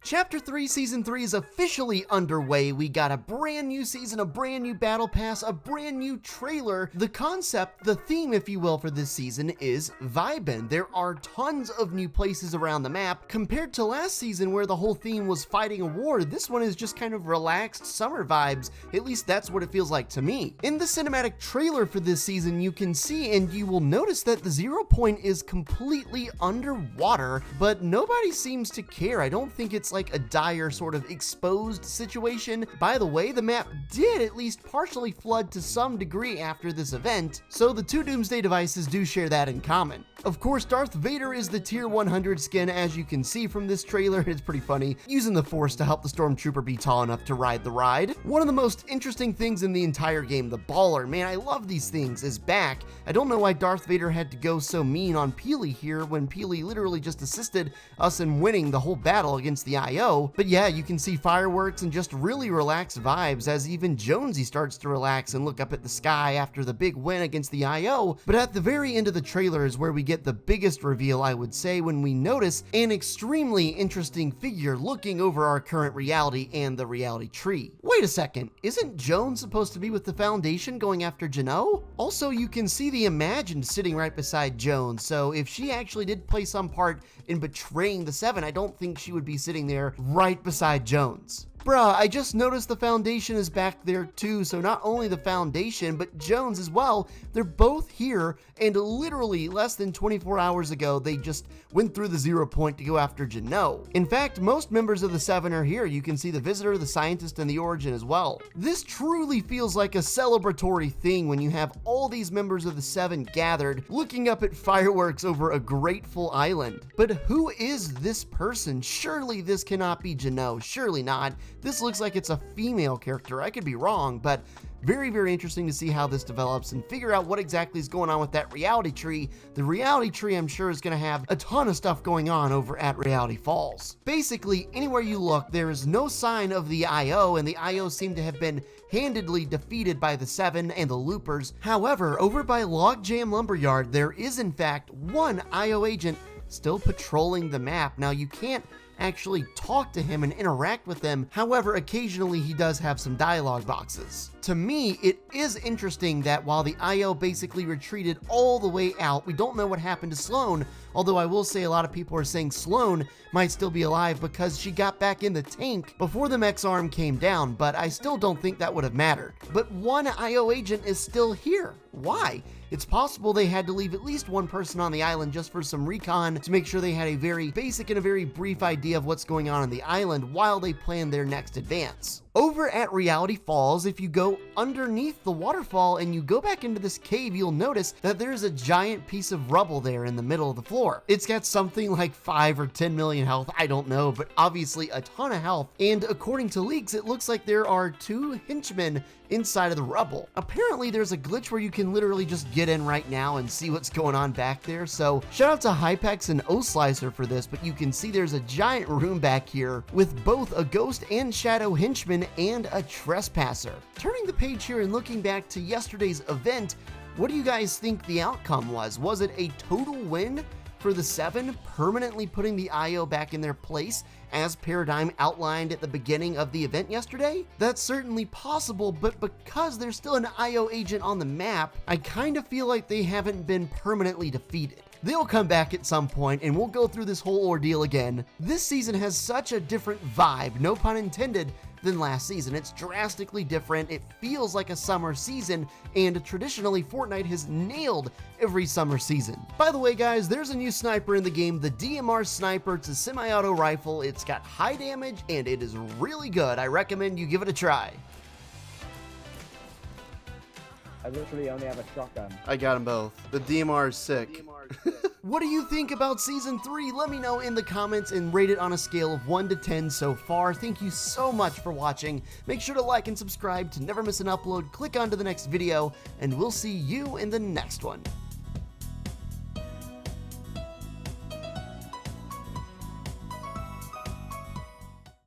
Chapter 3 Season 3 is officially underway. We got a brand new season, a brand new battle pass, a brand new trailer. The concept, the theme if you will, for this season is vibin'. There are tons of new places around the map. Compared to last season where the whole theme was fighting a war, this one is just kind of relaxed summer vibes. At least that's what it feels like to me. In the cinematic trailer for this season, you can see and you will notice that the 0 point is completely underwater, but nobody seems to care. I don't think it's like a dire sort of exposed situation. By the way, the map did at least partially flood to some degree after this event, so the two Doomsday devices do share that in common. Of course, Darth Vader is the tier 100 skin, as you can see from this trailer. It's pretty funny, using the Force to help the Stormtrooper be tall enough to ride the ride. One of the most interesting things in the entire game, the Baller, man, I love these things, is back. I don't know why Darth Vader had to go so mean on Peely here when Peely literally just assisted us in winning the whole battle against the IO. But yeah, you can see fireworks and just really relaxed vibes as even Jonesy starts to relax and look up at the sky after the big win against the IO. But at the very end of the trailer is where we get the biggest reveal, I would say, when we notice an extremely interesting figure looking over our current reality and the reality tree. Wait a second, isn't Jones supposed to be with the Foundation going after GENO? Also, you can see the Imagined sitting right beside Jones, so if she actually did play some part in betraying the Seven, I don't think she would be sitting there right beside Jones. Bruh, I just noticed the Foundation is back there too, so not only the Foundation, but Jones as well. They're both here, and literally less than 24 hours ago, they just went through the 0 point to go after GENO. In fact, most members of the Seven are here. You can see the Visitor, the Scientist, and the Origin as well. This truly feels like a celebratory thing when you have all these members of the Seven gathered, looking up at fireworks over a grateful island. But who is this person? Surely this cannot be GENO. Surely not. This looks like it's a female character. I could be wrong, but very, very interesting to see how this develops and figure out what exactly is going on with that reality tree. The reality tree, I'm sure, is going to have a ton of stuff going on over at Reality Falls. Basically, anywhere you look, there is no sign of the IO, and the IO seem to have been handedly defeated by the Seven and the Loopers. However, over by Logjam Lumberyard, there is in fact one IO agent still patrolling the map. Now, you can't actually talk to him and interact with him. However, occasionally he does have some dialogue boxes. To me, it is interesting that while the IO basically retreated all the way out, we don't know what happened to Sloan, although I will say a lot of people are saying Sloan might still be alive because she got back in the tank before the mech's arm came down, but I still don't think that would have mattered. But one IO agent is still here. Why? It's possible they had to leave at least one person on the island just for some recon to make sure they had a very basic and a very brief idea of what's going on the island while they planned their next advance. Over at Reality Falls, if you go underneath the waterfall and you go back into this cave, you'll notice that there's a giant piece of rubble there in the middle of the floor. It's got something like 5 or 10 million health, I don't know, but obviously a ton of health. And according to leaks, it looks like there are 2 henchmen inside of the rubble. Apparently there's a glitch where you can literally just get in right now and see what's going on back there. So shout out to Hypex and O-Slicer for this, but you can see there's a giant room back here with both a ghost and shadow henchman and a trespasser. Turning the page here and looking back to yesterday's event, what do you guys think the outcome was? Was it a total win for the Seven, permanently putting the IO back in their place as Paradigm outlined at the beginning of the event yesterday? That's certainly possible, but because there's still an IO agent on the map, I kind of feel like they haven't been permanently defeated. They'll come back at some point and we'll go through this whole ordeal again. This season has such a different vibe, no pun intended, than last season. It's drastically different. It feels like a summer season, and traditionally Fortnite has nailed every summer season. By the way, guys, there's a new sniper in the game, the DMR Sniper. It's a semi-auto rifle. It's got high damage and it is really good. I recommend you give it a try. I literally only have a shotgun. I got them both. The DMR is sick. What do you think about Season 3? Let me know in the comments and rate it on a scale of 1 to 10 so far. Thank you so much for watching. Make sure to like and subscribe to never miss an upload. Click on to the next video, and we'll see you in the next one.